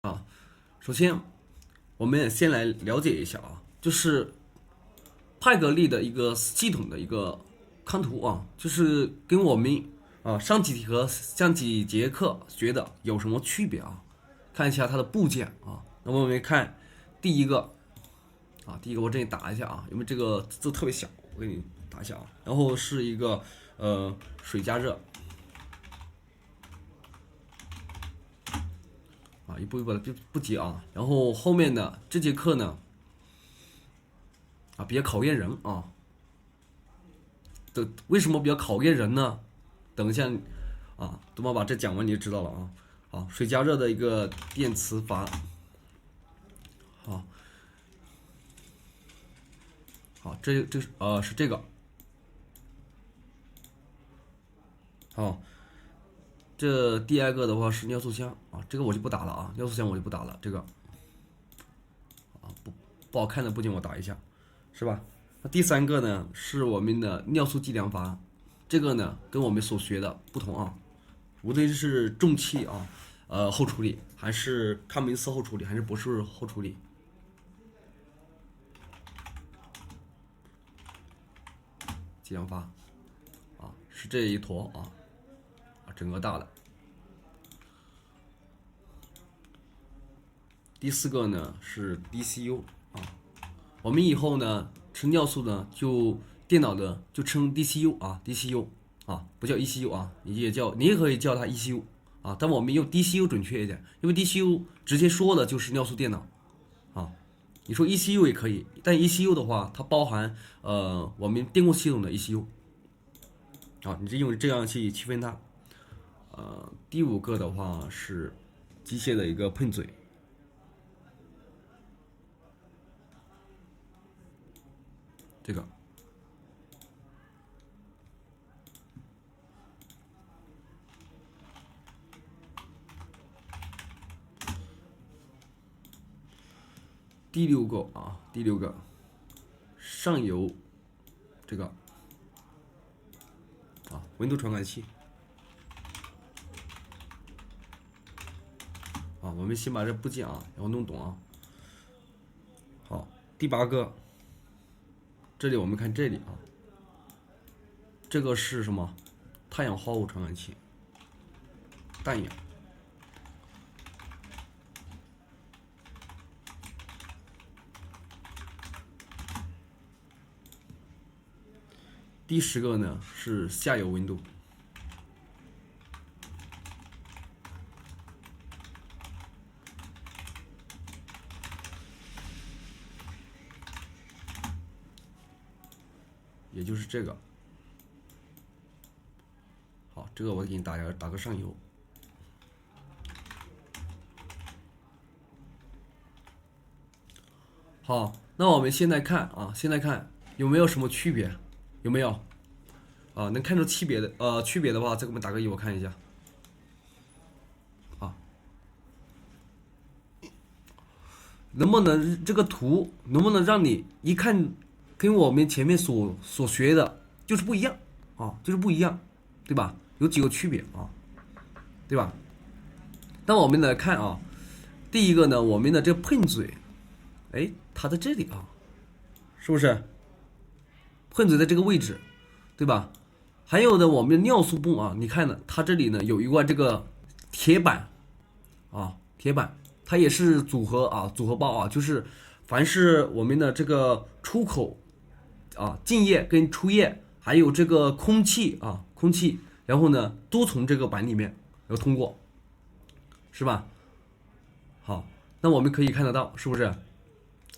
啊，首先我们也先来了解一下啊，就是派格利的一个系统的一个看图啊，就是跟我们上几题和上几节課學的有什麼區別啊？看一下它的部件啊。那麼我們看第一個啊，第一個我這裡打一下啊，因為這個字特別小，我給你打一下啊。然後是一個水加熱。一步一步的不急啊，然後後面的這節課呢，比較考驗人啊。為什麼比較考驗人呢？等一下啊，等我把這講完你就知道了啊。好，水加熱的一個電磁閥，好，這是這個，好。這第二個的話是尿素箱啊，這個我就不打了啊，尿素箱我就不打了，這個不好看的部件我打一下，是吧？那第三個呢是我們的尿素計量閥，這個呢跟我們所學的不同啊，無論是重氣啊，後處理，還是康明斯後處理，還是博士後處理，計量閥啊是這一坨啊。整個大的。第四個呢是 DCU 啊，我們以後呢稱尿素呢就電腦的就稱 DCU 啊 ，DCU 啊，不叫 ECU 啊，你也可以叫它 ECU 啊，但我們用 DCU 準確一點，因為 DCU 直接說的就是尿素電腦啊，你說 ECU 也可以，但 ECU 的話它包含我們電控系統的 ECU 啊，你就用這樣去區分它。第五個的話是機械的一個噴嘴，這個。第六個上游這個溫度傳感器。我們先把這部件然後弄懂啊。好，第八個，這裡我們看這裡啊，這個是什麼？碳氧化物傳感器，氮氧。第10個呢是下游溫度。也就是這個，好，這個我給你打個上游。好，那我們現在看有沒有什麼區別？有沒有？能看出區別的話，再給我們打個1，我看一下。能不能這個圖能不能讓你一看？跟我們前面所學的就是不一樣啊，就是不一樣，對吧？有幾個區別啊，對吧？那我們來看啊，第一個呢，我們的這個噴嘴，哎，它在這裡啊，是不是？噴嘴在這個位置，對吧？還有呢，我們的尿素泵啊，你看呢，它這裡呢有一塊這個鐵板啊，鐵板，它也是組合包啊，就是凡是我們的這個出口。進液跟出液，還有這個空氣，然後呢都從這個板裡面要通過，是吧？好，那我們可以看得到，是不是？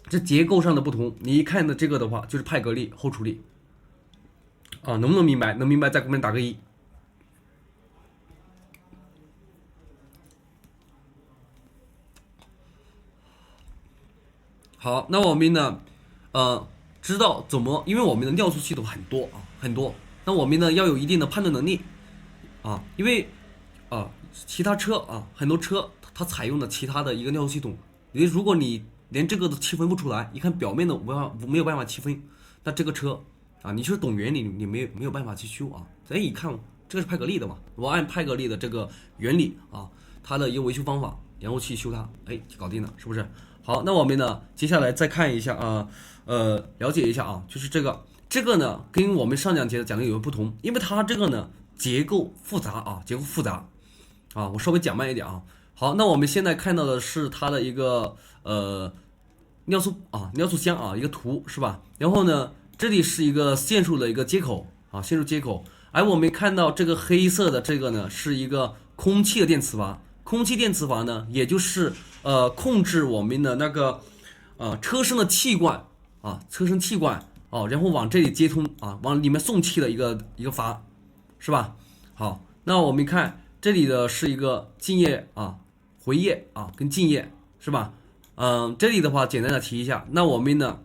這結構上的不同，你一看的這個的話，就是派格利後處理，能不能明白？能明白再給我們打個1。好，那我們呢，知道怎麼，因為我們的尿素系統很多，那我們呢要有一定的判斷能力因為其他車很多車它採用的其他的一個尿素系統，如果你連這個都區分不出來，一看表面的沒有辦法區分，那這個車你就是懂原理，你沒有辦法去修咱一看這個是派格利的嘛，我按派格利的這個原理它的一個維修方法然後去修它，哎，就搞定了，是不是？好，那我們呢，接下來再看一下啊，了解一下啊，就是這個呢，跟我們上兩節講的有不同，因為它這個呢結構複雜啊，結構複雜啊，我稍微講慢一點啊。好，那我們現在看到的是它的一個尿素箱啊，一個圖是吧？然後呢，這裡是一個線束的一個接口啊，線束接口。而我們看到這個黑色的這個呢，是一個空氣的電磁閥。空氣電磁閥呢，也就是控制我們的那個車身的气管啊，车身气管哦，然後往這裡接通啊，往裡面送氣的一個閥，是吧？好，那我們看這裡的是一個靜液啊、回液啊跟靜液，是吧？這裡的話簡單的提一下，那我們呢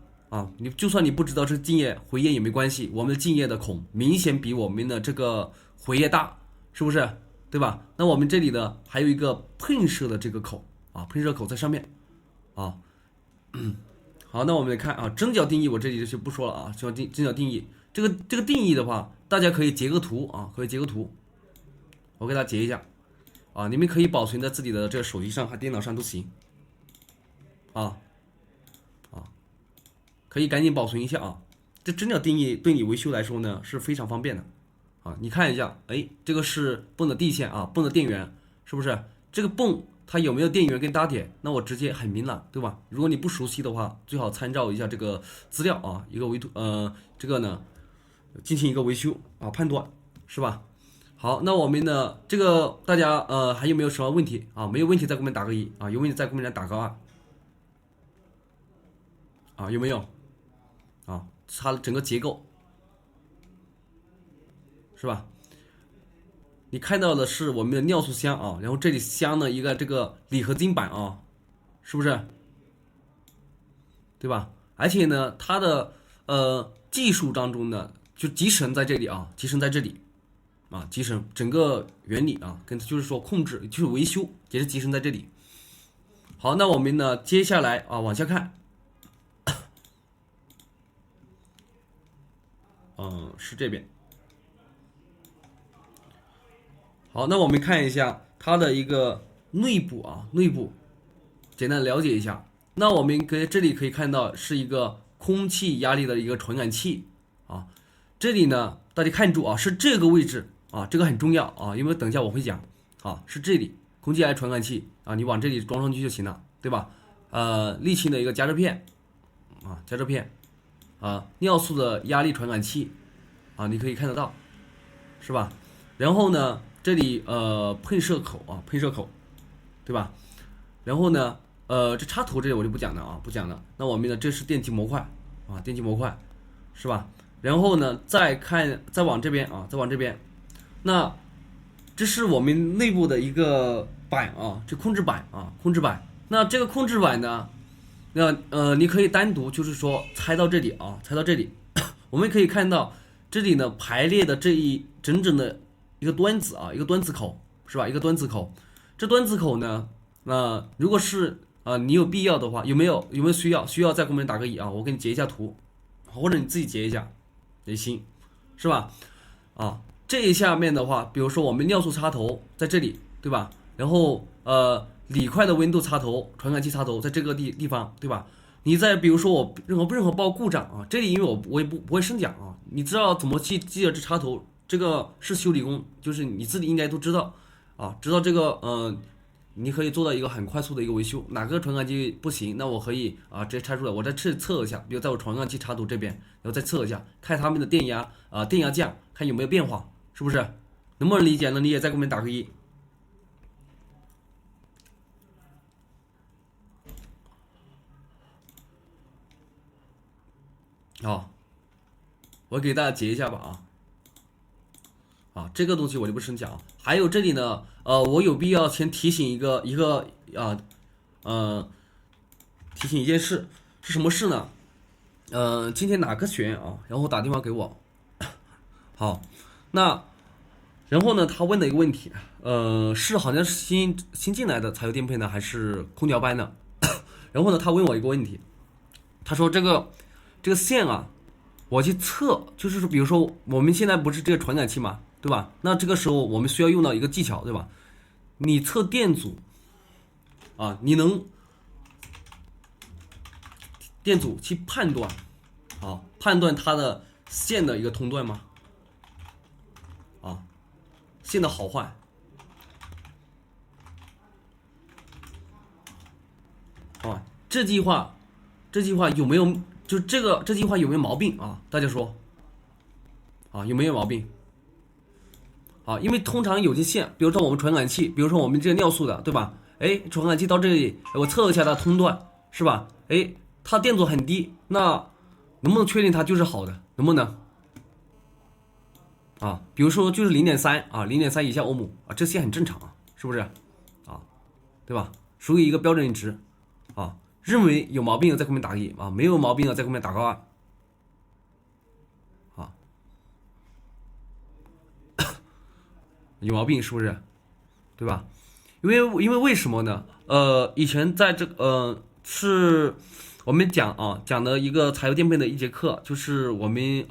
你就算你不知道是靜液回液也沒關係，我們的靜液的孔明顯比我們的這個回液大，是不是？對吧？那我們這裡呢還有一個噴射的這個口啊，噴射口在上面啊。好，那我們来看啊，针腳定義我這裡就不說了啊，针腳定義这个定義的話，大家可以截個圖啊，可以截個圖，我給大家截一下啊，你們可以保存在自己的這個手機上和電腦上都行啊，可以趕緊保存一下啊。這針腳定義對你維修來說呢是非常方便的。你看一下，哎，這個是泵的地線啊，泵的電源，是不是？這個泵它有沒有電源跟搭點？那我直接很明朗，對吧？如果你不熟悉的話，最好參照一下這個資料啊，一個這個呢進行一個維修啊，判斷，是吧？好，那我們呢這個大家還有沒有什麼問題啊？沒有問題在給我們打個1啊，有問題在給我們打個2啊，有沒有？啊，它的整個結構。是吧？你看到的是我們的尿素箱啊，然後這裡鑲了一個這個鋰合金板啊，是不是？對吧？而且呢，它的技術當中呢，就集成在這裡啊，集成在這裡啊，集成整個原理啊，跟就是說控制就是維修也是集成在這裡。好，那我們呢接下來啊往下看，是這邊。好，那我們看一下它的一個內部啊，內部簡單了解一下。那我們這裡可以看到是一個空氣壓力的一個傳感器啊。這裡呢，大家看住啊，是這個位置啊，這個很重要啊，因為等一下我會講啊，是這裡空氣壓力傳感器啊，你往這裡裝上去就行了，對吧？瀝青的一個加熱片啊，加熱片啊，尿素的壓力傳感器啊，你可以看得到，是吧？然後呢，這裡噴射口啊，噴射口，對吧？然後呢，這插頭這裡我就不講了啊，不講了。那我們呢，這是電極模塊啊，電極模塊，是吧？然後呢，再往這邊啊，再往這邊，那這是我們內部的一個板啊，這控制板啊，控制板。那這個控制板呢，那你可以單獨就是說拆到這裡啊，拆到這裡，我們可以看到這裡呢排列的這一整整的一個端子啊，一個端子口是吧？一個端子口，這端子口呢，如果是你有必要的話，有沒有需要再給我們打個1啊？我給你截一下圖，或者你自己截一下也行，是吧？啊，這一下面的話，比如說我們尿素插頭在這裡，對吧？然後鋰塊的溫度插頭、傳感器插頭在這個地方，對吧？你再比如說我任何報故障啊，這裡因為我也不會深講啊，你知道怎麼去記着這插頭，這個是修理工，就是你自己應該都知道啊，知道這個你可以做到一個很快速的一個維修。哪個傳感器不行，那我可以直接拆出來，我再測一下，比如在我傳感器插頭這邊，然後再測一下，看他們的電壓電壓降，看有沒有變化，是不是？能不能理解？能理解再給我們打個1。好，我給大家截一下吧這個東西我就不深講。還有這裡呢，我有必要先提醒提醒一件事，是什麼事呢？今天哪個學員啊，然後打電話給我，好，那然後呢，他問了一個問題，是好像是新進來的柴油電配呢，還是空調班呢？然後呢，他問我一個問題，他說這個線啊，我去測，就是說，比如說我們現在不是這個傳感器嘛，對吧？那這個時候我們需要用到一個技巧，對吧？你測電阻，啊，你能电阻去判断啊，判断它的线的一个通断吗？啊，线的好坏啊，这句话有没有就这句话有没有毛病啊？大家说啊，有没有毛病？啊，因为通常有些线，比如说我们传感器，比如说我们这个尿素的，对吧？哎，传感器到这里，我测一下它通断，是吧？哎，它电阻很低，那能不能确定它就是好的？能不能？啊，比如说就是0.3啊，0.3以下欧姆啊，这些很正常啊，是不是？啊，对吧？属于一个標準值啊，認為有毛病的在後面打個1啊，沒有毛病的在後面打個2。啊，有毛病是不是？對吧？因為為什麼呢？以前在這個是我們講的一個柴油電配的一節課，就是我們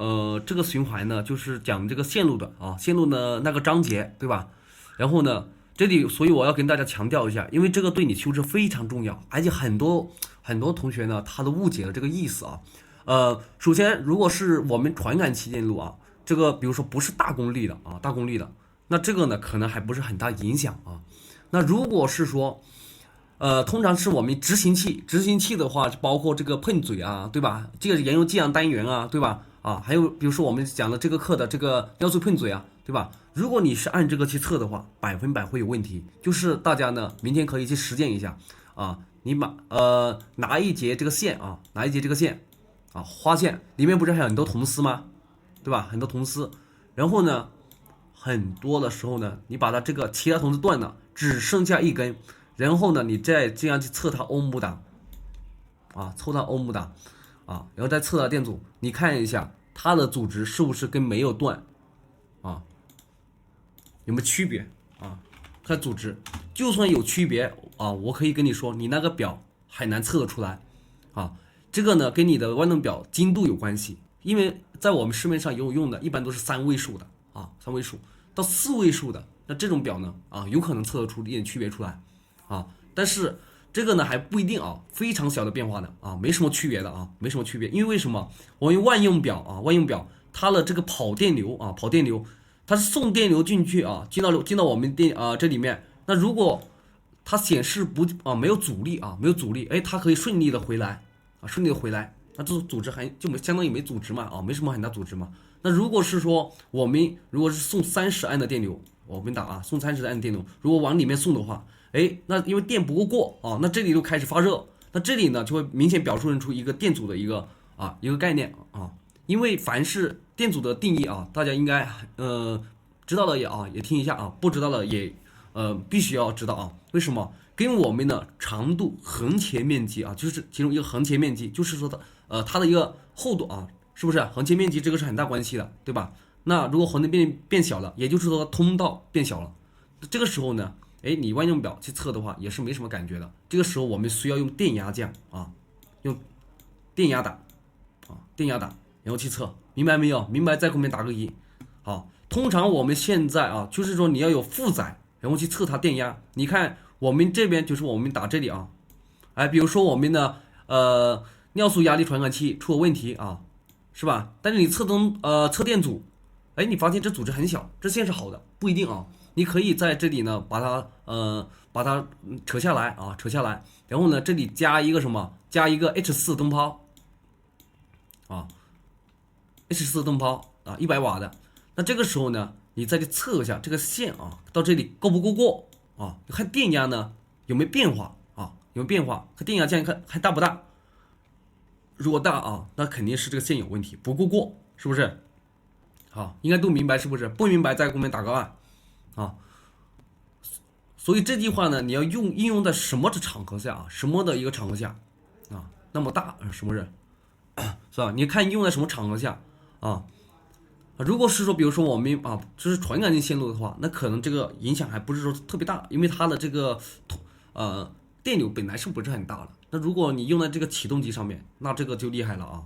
這個循環呢，就是講這個線路的啊，線路的那個章節，對吧？然後呢，這裡所以我要跟大家強調一下，因為這個對你修飾非常重要，而且很多同學呢，他都誤解了這個意思啊。首先，如果是我們傳感器電路啊，這個比如說不是大功率的啊，大功率的，那這個呢可能還不是很大影響啊。那如果是說通常是我們執行器的話，包括這個噴嘴啊，對吧？這個燃油計量單元啊，對吧？啊，還有比如說我們講的這個課的這個尿素噴嘴啊，對吧？如果你是按這個去測的話，100%會有問題。就是大家呢，明天可以去實踐一下啊，你拿一節這個線啊，拿一節這個線啊，花線裡面不是還有很多銅絲嗎？對吧？很多銅絲，然後呢，很多的時候呢，你把它這個其他銅絲斷了，只剩下一根。然後呢，你再這樣去測它歐姆檔，啊，測它歐姆檔，啊，然後再測它電阻，你看一下它的阻值是不是跟沒有斷，啊，有沒有區別啊？看阻值，就算有區別啊，我可以跟你說，你那個表很難測得出來，啊，這個呢跟你的萬能表精度有關係，因為在我們市面上有用的，一般都是3位數的，啊，3位數到4位數的，那這種表呢，啊，有可能測得出一點區別出來。啊，但是這個呢還不一定啊，非常小的變化的啊，沒什麼區別的啊，沒什麼區別。因為為什麼？我用萬用表啊，萬用表它的這個跑電流啊，跑電流，它是送電流進去啊，進到我們這裡面。那如果它顯示沒有阻力啊，沒有阻力，哎，它可以順利的回來啊，順利的回來，那這阻值就相當於沒阻值嘛啊，沒什麼很大阻值嘛。那如果是說我們如果是送30安的電流，我們打啊，送30安的電流，如果往裡面送的話。哎，那因為電不夠過啊，那這裡就開始發熱，那這裡呢就會明顯表述出一個電阻的一個概念啊。因為凡是電阻的定義啊，大家應該知道的也聽一下啊，不知道的也必須要知道啊。為什麼？跟我們的長度橫切面積啊，就是其中一個橫切面積，就是說它的一個厚度啊，是不是？橫切面積這個是很大關係的，對吧？那如果橫切變小了，也就是說通道變小了，這個時候呢？哎，你萬用表去測的話也是沒什麼感覺的。這個時候我們需要用電壓降啊，用電壓打啊，電壓打，然後去測，明白沒有？明白在後面打個1。好，通常我們現在啊，就是說你要有負載，然後去測它電壓。你看我們這邊就是我們打這裡啊，哎，比如說我們的尿素壓力傳感器出了問題啊，是吧？但是你測電阻，哎，你發現這阻值很小，這線是好的，不一定啊。你可以在這裡呢，把它扯下來啊，扯下來，然後呢，這裡加一個什麼？加一個 H4 燈泡啊 ，H4 燈泡啊，100瓦的。那這個時候呢，你再去測一下這個線啊，到這裡夠不夠過啊？你看電壓呢有沒有變化啊？有沒有變化？看電壓這樣看還大不大？如果大啊，那肯定是這個線有問題，不夠過，是不是？好，應該都明白是不是？不明白在後面打個2。啊，所以這句話呢，你要應用在什麼的場合下啊？什麼的一個場合下啊？那麼大什麼人是吧？你看用在什麼場合下啊？如果是說，比如說我們啊，就是傳感器線路的話，那可能這個影響還不是說特別大，因為它的這個電流本來是不是很大了。那如果你用在這個啟動機上面，那這個就厲害了啊。